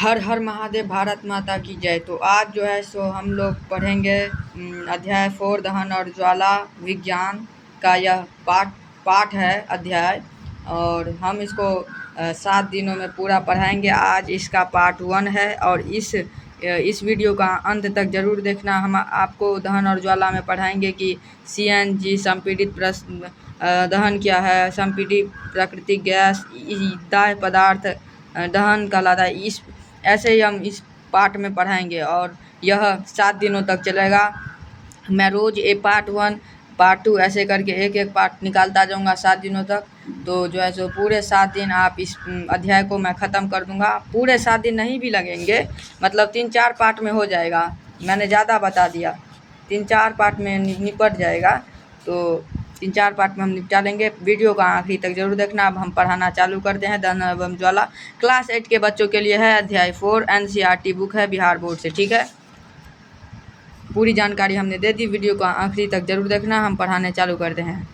हर हर महादेव, भारत माता की जय। तो आज जो है सो हम लोग पढ़ेंगे अध्याय 4 दहन और ज्वाला विज्ञान का यह पाठ है अध्याय, और हम इसको 7 दिनों में पूरा पढ़ाएंगे। आज इसका पार्ट 1 है और इस वीडियो का अंत तक जरूर देखना। हम आपको दहन और ज्वाला में पढ़ाएंगे कि CNG संपीड़ित दहन क्या है, संपीड़ित प्राकृतिक गैस, दाह्य पदार्थ दहन कहलाता है। ऐसे ही हम इस पार्ट में पढ़ाएंगे और यह 7 दिनों तक चलेगा। मैं रोज़ पार्ट 1 पार्ट 2 ऐसे करके एक एक पार्ट निकालता जाऊंगा 7 दिनों तक। तो जो है सो पूरे 7 दिन आप इस अध्याय को मैं ख़त्म कर दूंगा। पूरे 7 दिन नहीं भी लगेंगे, मतलब 3-4 पार्ट में हो जाएगा। मैंने ज़्यादा बता दिया, 3-4 पार्ट में निपट जाएगा। तो 3-4 पार्ट में हम निपटा लेंगे। वीडियो का आखिरी तक जरूर देखना। अब हम पढ़ाना चालू करते हैं। दहन एवं ज्वाला क्लास 8 के बच्चों के लिए है, अध्याय 4 NCERT बुक है बिहार बोर्ड से। ठीक है, पूरी जानकारी हमने दे दी। वीडियो का आखिरी तक जरूर देखना। हम पढ़ाने चालू करते हैं।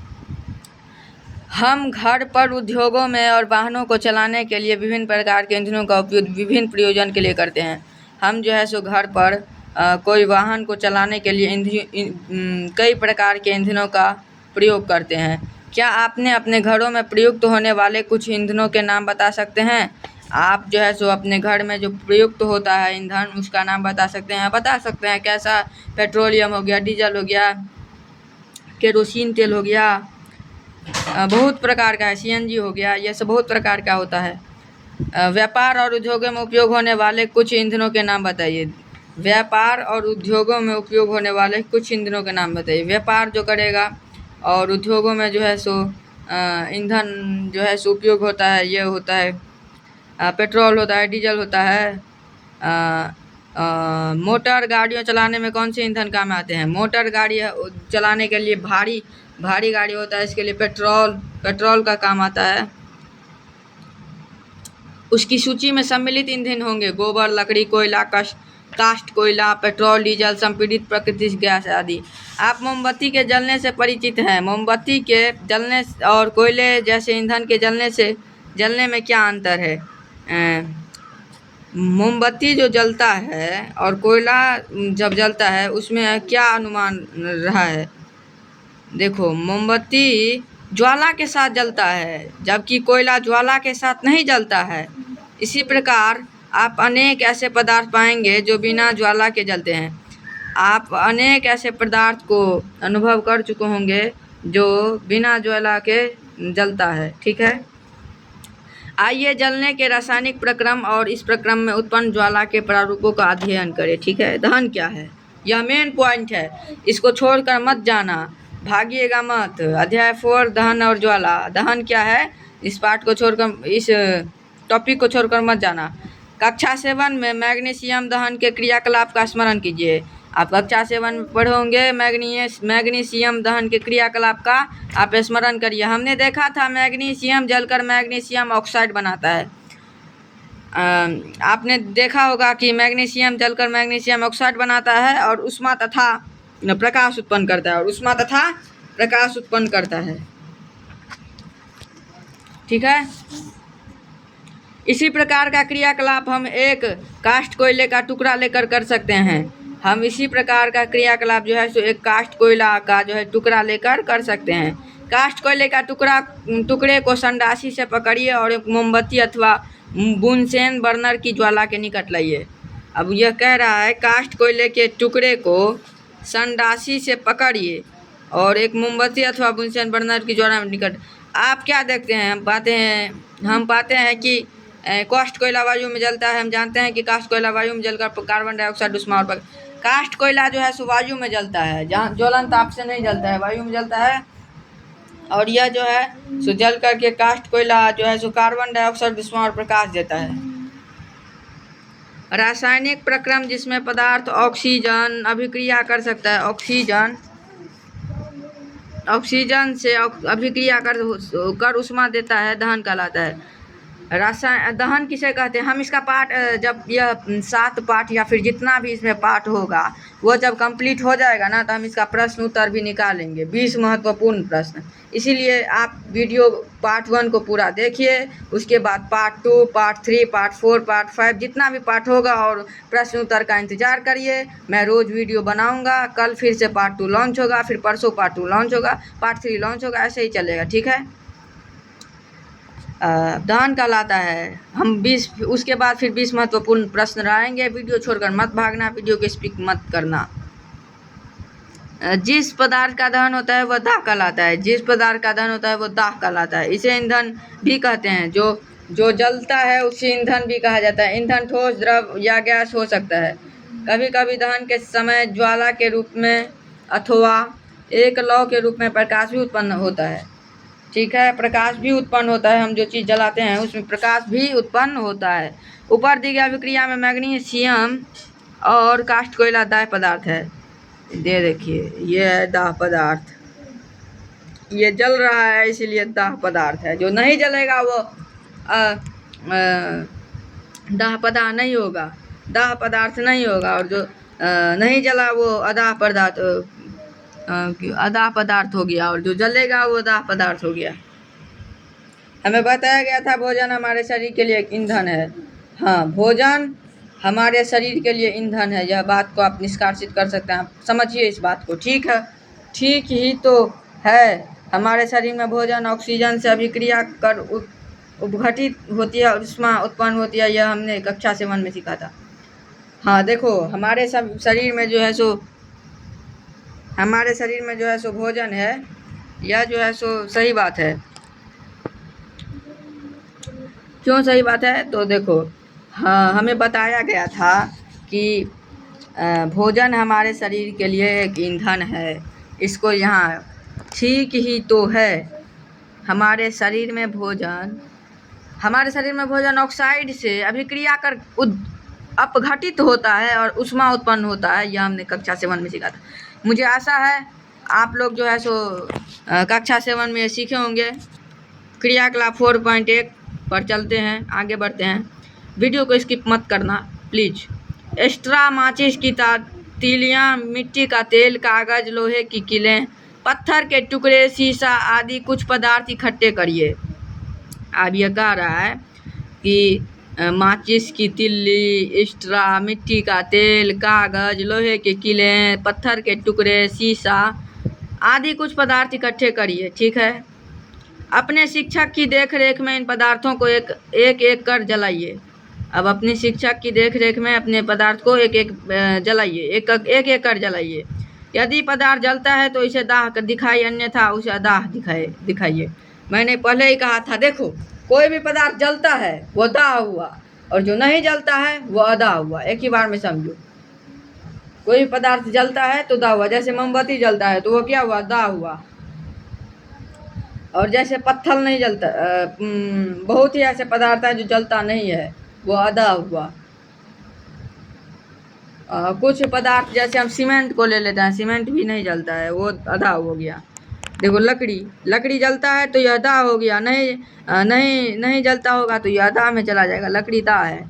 हम घर पर, उद्योगों में और वाहनों को चलाने के लिए विभिन्न प्रकार के ईंधनों का उपयोग विभिन्न प्रयोजन के लिए करते हैं। हम जो है सो घर पर कोई वाहन को चलाने के लिए कई प्रकार के ईंधनों का प्रयोग करते हैं। क्या आपने अपने घरों में प्रयुक्त होने वाले कुछ ईंधनों के नाम बता सकते हैं? आप जो है सो अपने घर में जो प्रयुक्त होता है ईंधन, उसका नाम बता सकते हैं। बता सकते हैं कैसा? पेट्रोलियम हो गया, डीजल हो गया, केरोसिन तेल हो गया, बहुत प्रकार का है, CNG हो गया, ये सब बहुत प्रकार का होता है। व्यापार और उद्योगों में उपयोग होने वाले कुछ ईंधनों के नाम बताइए। व्यापार और उद्योगों में उपयोग होने वाले कुछ ईंधनों के नाम बताइए। व्यापार जो करेगा और उद्योगों में जो है सो ईंधन जो है सो उपयोग होता है, ये होता है पेट्रोल होता है, डीजल होता है। मोटर गाड़ियों चलाने में कौन से ईंधन काम आते हैं? मोटर गाड़ी चलाने के लिए भारी गाड़ी होता है, इसके लिए पेट्रोल का काम आता है। उसकी सूची में सम्मिलित ईंधन होंगे गोबर, लकड़ी, कोयला, काष्ठ कोयला, पेट्रोल, डीजल, संपीड़ित प्राकृतिक गैस आदि। आप मोमबत्ती के जलने से परिचित हैं। मोमबत्ती के जलने और कोयले जैसे ईंधन के जलने में क्या अंतर है? मोमबत्ती जो जलता है और कोयला जब जलता है उसमें क्या अनुमान रहा है? देखो, मोमबत्ती ज्वाला के साथ जलता है, जबकि कोयला ज्वाला के साथ नहीं जलता है। इसी प्रकार आप अनेक ऐसे पदार्थ पाएंगे जो बिना ज्वाला के जलते हैं। आप अनेक ऐसे पदार्थ को अनुभव कर चुके होंगे जो बिना ज्वाला के जलता है। ठीक है, आइए जलने के रासायनिक प्रक्रम और इस प्रक्रम में उत्पन्न ज्वाला के प्रारूपों का अध्ययन करें। ठीक है, दहन क्या है, यह मेन पॉइंट है, इसको छोड़कर मत जाना, भागिएगा मत। अध्याय 4 दहन और ज्वाला। दहन क्या है, इस पार्ट को छोड़कर, इस टॉपिक को छोड़कर मत जाना। कक्षा 7 में मैग्नीशियम दहन के क्रियाकलाप का स्मरण कीजिए। आप कक्षा 7 में पढ़ोगे मैग्नीशियम दहन के क्रियाकलाप का आप स्मरण करिए। हमने देखा था मैग्नीशियम जलकर मैग्नीशियम ऑक्साइड बनाता है। आपने देखा होगा कि मैग्नीशियम जलकर मैग्नीशियम ऑक्साइड बनाता है और उष्मा तथा प्रकाश उत्पन्न करता है। ठीक है, इसी प्रकार का क्रियाकलाप हम एक काष्ठ कोयले का टुकड़ा लेकर कर सकते हैं। हम इसी प्रकार का क्रियाकलाप जो है सो एक काष्ठ कोयला का जो है टुकड़ा लेकर कर सकते हैं। काष्ठ कोयले का टुकड़े को संडासी से पकड़िए और एक मोमबत्ती अथवा बुनसेन बर्नर की ज्वाला के निकट लाइए। अब यह कह रहा है काष्ठ कोयले के टुकड़े को संडासी से पकड़िए और एक मोमबत्ती अथवा बुनसेन बर्नर की ज्वाला के निकट। आप क्या देखते हैं? हम पाते हैं कि काष्ठ कोयला वायु में जलता है। हम जानते हैं कि काष्ठ कोयला वायु में जलकर कार्बन डाइऑक्साइड उष्मा और काष्ठ कोयला जो है सो वायु में जलता है, जहाँ ज्वलन ताप से नहीं जलता है, वायु में जलता है। और यह जो है सो जल करके काष्ठ कोयला जो है सो कार्बन डाइऑक्साइड उष्मा और प्रकाश देता है। रासायनिक प्रक्रम जिसमें पदार्थ ऑक्सीजन अभिक्रिया कर सकता है, ऑक्सीजन से अभिक्रिया कर उष्मा देता है, दहन कहलाता है। रासायन दहन किसे कहते हैं? हम इसका पार्ट जब यह 7 पार्ट या फिर जितना भी इसमें पार्ट होगा वो जब कंप्लीट हो जाएगा ना, तो हम इसका प्रश्न उत्तर भी निकालेंगे, 20 महत्वपूर्ण प्रश्न। इसीलिए आप वीडियो पार्ट 1 को पूरा देखिए, उसके बाद पार्ट 2, पार्ट 3, पार्ट 4, पार्ट 5 जितना भी पार्ट होगा और प्रश्न उत्तर का इंतजार करिए। मैं रोज़ वीडियो बनाऊंगा। कल फिर से पार्ट 2 लॉन्च होगा, फिर परसों पार्ट 2 लॉन्च होगा, पार्ट 3 लॉन्च होगा, ऐसे ही चलेगा, ठीक है। दहन कहलाता है हम 20, उसके बाद फिर 20 महत्वपूर्ण प्रश्न रहेंगे। वीडियो छोड़कर मत भागना, वीडियो को स्किप मत करना। जिस पदार्थ का दहन होता है वह दाह कहलाता है। जिस पदार्थ का दहन होता है वो दाह कहलाता है। इसे ईंधन भी कहते हैं। जो जलता है उसे ईंधन भी कहा जाता है। ईंधन ठोस, द्रव या गैस हो सकता है। कभी कभी दहन के समय ज्वाला के रूप में अथवा एक लौ के रूप में प्रकाश भी उत्पन्न होता है, ठीक है। प्रकाश भी उत्पन्न होता है, हम जो चीज़ जलाते हैं उसमें प्रकाश भी उत्पन्न होता है। ऊपर दी गई अभिक्रिया में मैग्नीशियम और कास्ट कोयला दाह पदार्थ है। दे देखिए, ये है दाह पदार्थ, ये जल रहा है इसीलिए दाह पदार्थ है। जो नहीं जलेगा वो दाह पदार्थ नहीं होगा, दाह पदार्थ नहीं होगा। और जो नहीं जला वो अदाह पदार्थ अदाह पदार्थ हो गया, और जो जलेगा वो दाह पदार्थ हो गया। हमें बताया गया था भोजन हमारे शरीर के लिए एक ईंधन है। हाँ, भोजन हमारे शरीर के लिए ईंधन है, यह बात को आप निष्कासित कर सकते हैं। आप समझिए इस बात को, ठीक है। ठीक ही तो है, हमारे शरीर में भोजन ऑक्सीजन से अभिक्रिया कर उपघटित होती है और ऊष्मा उत्पन्न होती है। यह हमने कक्षा 7 में सीखा था। हाँ देखो, हमारे शरीर में जो है सो भोजन है, यह जो है सो सही बात है। क्यों सही बात है? तो देखो, हाँ, हमें बताया गया था कि भोजन हमारे शरीर के लिए एक ईंधन है। इसको यहाँ ठीक ही तो है, हमारे शरीर में भोजन ऑक्साइड से अभिक्रिया कर अपघटित होता है और ऊष्मा उत्पन्न होता है। यह हमने कक्षा 7 में सीखा था। मुझे आशा है आप लोग जो है सो कक्षा 7 में सीखे होंगे। क्रियाकलाप 4.1 पर चलते हैं, आगे बढ़ते हैं। वीडियो को स्किप मत करना प्लीज़। एक्स्ट्रा माचिस की तीलियाँ, मिट्टी का तेल, कागज़, लोहे की कीलें, पत्थर के टुकड़े, शीशा आदि कुछ पदार्थ इकट्ठे करिए। अब यह कह रहा है कि माचिस की तिल्ली, एक्स्ट्रा, मिट्टी का तेल, कागज़, लोहे के कीलें, पत्थर के टुकड़े, शीशा आदि कुछ पदार्थ इकट्ठे करिए, ठीक है। अपने शिक्षक की देखरेख में इन पदार्थों को एक कर जलाइए। अब अपने शिक्षक की देखरेख में अपने पदार्थ को एक जलाइए, एक कर जलाइए। यदि पदार्थ जलता है तो इसे दाह दिखाइए, अन्यथा उसे अदाह दिखाइए। मैंने पहले ही कहा था, देखो, कोई भी पदार्थ जलता है वो दाह हुआ, और जो नहीं जलता है वो अदाह हुआ। एक ही बार में समझो, कोई भी पदार्थ जलता है तो दाह हुआ। जैसे मोमबत्ती जलता है तो वो क्या हुआ? दाह हुआ। और जैसे पत्थर नहीं जलता, बहुत ही ऐसे पदार्थ है जो जलता नहीं है, वो अदाह हुआ। कुछ पदार्थ जैसे हम सीमेंट को ले लेते हैं, सीमेंट भी नहीं जलता है, वो अदाह हो गया। देखो, लकड़ी जलता है तो यह अदाह हो गया, नहीं जलता होगा तो यह अदाह में चला जाएगा, लकड़ी दाह है।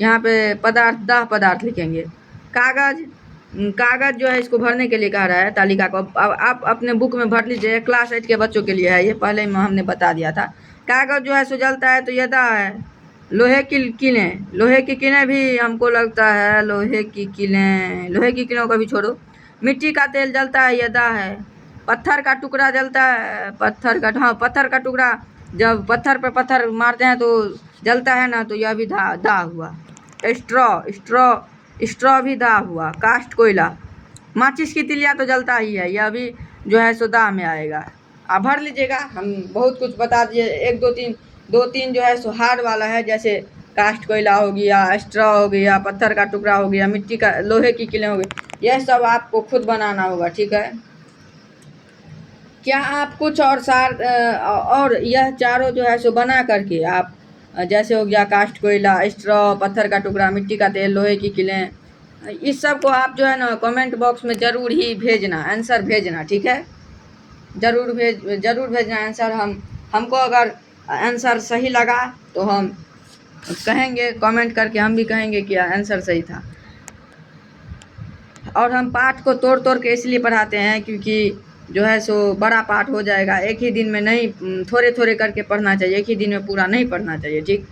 यहाँ पे दाह पदार्थ लिखेंगे। कागज़ जो है इसको भरने के लिए कह रहा है, तालिका को। अब आप अपने बुक में भर लीजिए, क्लास 8 के बच्चों के लिए है ये, पहले ही हमने बता दिया था। कागज़ जो है सो जलता है तो यह दाह है। लोहे की कीलें भी हमको लगता है, लोहे की कीलों को भी छोड़ो। मिट्टी का तेल जलता है, यह दाह है। पत्थर का टुकड़ा जलता है, पत्थर का टुकड़ा जब पत्थर पर पत्थर मारते हैं तो जलता है ना, तो यह भी दाह हुआ। स्ट्रॉ भी दाह हुआ। कास्ट कोयला, माचिस की तिलिया तो जलता ही है, यह भी जो है सो दाह में आएगा। आप भर लीजिएगा, हम बहुत कुछ बता दिए। 1 2 3 जो है सो हार्ड वाला है, जैसे कास्ट कोयला हो गया, स्ट्रॉ हो गया, पत्थर का टुकड़ा हो गया, लोहे की कीलें हो गई। यह सब आपको खुद बनाना होगा, ठीक है। क्या आप कुछ और यह चारों जो है सो बना करके आप, जैसे हो गया कास्ट कोयला, स्ट्रॉ, पत्थर का टुकड़ा, मिट्टी का तेल, लोहे की कीलें, इस सब को आप जो है ना कमेंट बॉक्स में ज़रूर ही भेजना, आंसर भेजना, ठीक है। ज़रूर भेजना आंसर। हमको अगर आंसर सही लगा तो हम कहेंगे, कमेंट करके हम भी कहेंगे कि आंसर सही था। और हम पाठ को तोड़ तोड़ के इसलिए पढ़ाते हैं क्योंकि जो है सो बड़ा पाठ हो जाएगा। एक ही दिन में नहीं, थोड़े थोड़े करके पढ़ना चाहिए, एक ही दिन में पूरा नहीं पढ़ना चाहिए। ठीक।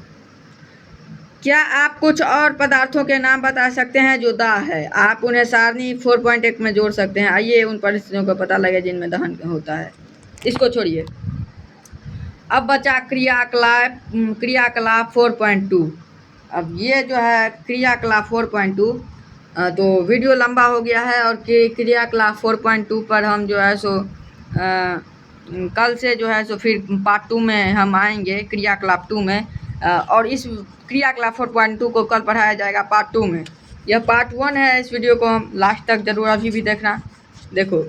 क्या आप कुछ और पदार्थों के नाम बता सकते हैं जो दाह है? आप उन्हें सारणी 4.1 में जोड़ सकते हैं। आइए उन परिस्थितियों का पता लगे जिनमें दहन होता है। इसको छोड़िए। अब बचा क्रियाकलाप 4.2। अब ये जो है क्रियाकलाप 4.2, तो वीडियो लंबा हो गया है और क्रियाकलाप 4.2 पर हम जो है सो कल से जो है सो फिर पार्ट 2 में हम आएंगे, क्रियाकलाप 2 में। और इस क्रियाकलाप 4.2 को कल पढ़ाया जाएगा पार्ट 2 में। यह पार्ट 1 है। इस वीडियो को हम लास्ट तक जरूर अभी भी देखना। देखो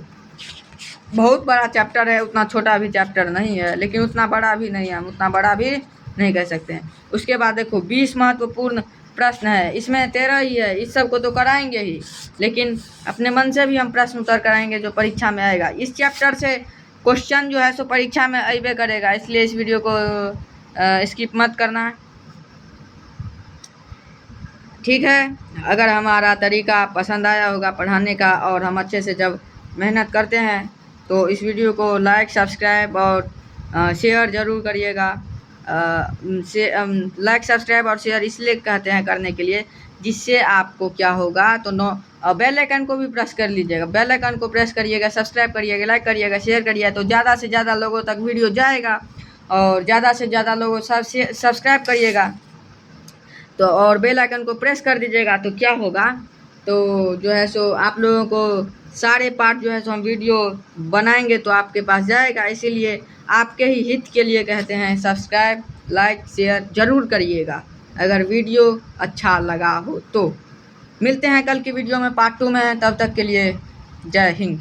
बहुत बड़ा चैप्टर है, उतना छोटा भी चैप्टर नहीं है, लेकिन उतना बड़ा भी नहीं है, हम उतना बड़ा भी नहीं कह सकते हैं। उसके बाद देखो 20 महत्वपूर्ण प्रश्न है, इसमें 13 ही है। इस सब को तो कराएंगे ही, लेकिन अपने मन से भी हम प्रश्न उत्तर कराएंगे जो परीक्षा में आएगा। इस चैप्टर से क्वेश्चन जो है सो परीक्षा में अबे करेगा, इसलिए इस वीडियो को स्किप मत करना। ठीक है। अगर हमारा तरीका पसंद आया होगा पढ़ाने का और हम अच्छे से जब मेहनत करते हैं तो इस वीडियो को लाइक, सब्सक्राइब और शेयर ज़रूर करिएगा। लाइक, सब्सक्राइब और शेयर इसलिए कहते हैं करने के लिए, जिससे आपको क्या होगा तो बेल आइकन को भी प्रेस कर लीजिएगा। बेल आइकन को प्रेस करिएगा, सब्सक्राइब करिएगा, लाइक करिएगा, शेयर करिएगा, तो ज़्यादा से ज़्यादा लोगों तक वीडियो जाएगा और ज़्यादा से ज़्यादा लोगों सब्सक्राइब करिएगा तो और बेल आइकन को प्रेस कर दीजिएगा। तो क्या होगा तो जो है सो आप लोगों को सारे पार्ट जो है सो हम वीडियो बनाएंगे तो आपके पास जाएगा। इसीलिए आपके ही हित के लिए कहते हैं, सब्सक्राइब, लाइक, शेयर ज़रूर करिएगा अगर वीडियो अच्छा लगा हो तो। मिलते हैं कल की वीडियो में पार्ट 2 में, तब तक के लिए जय हिंद।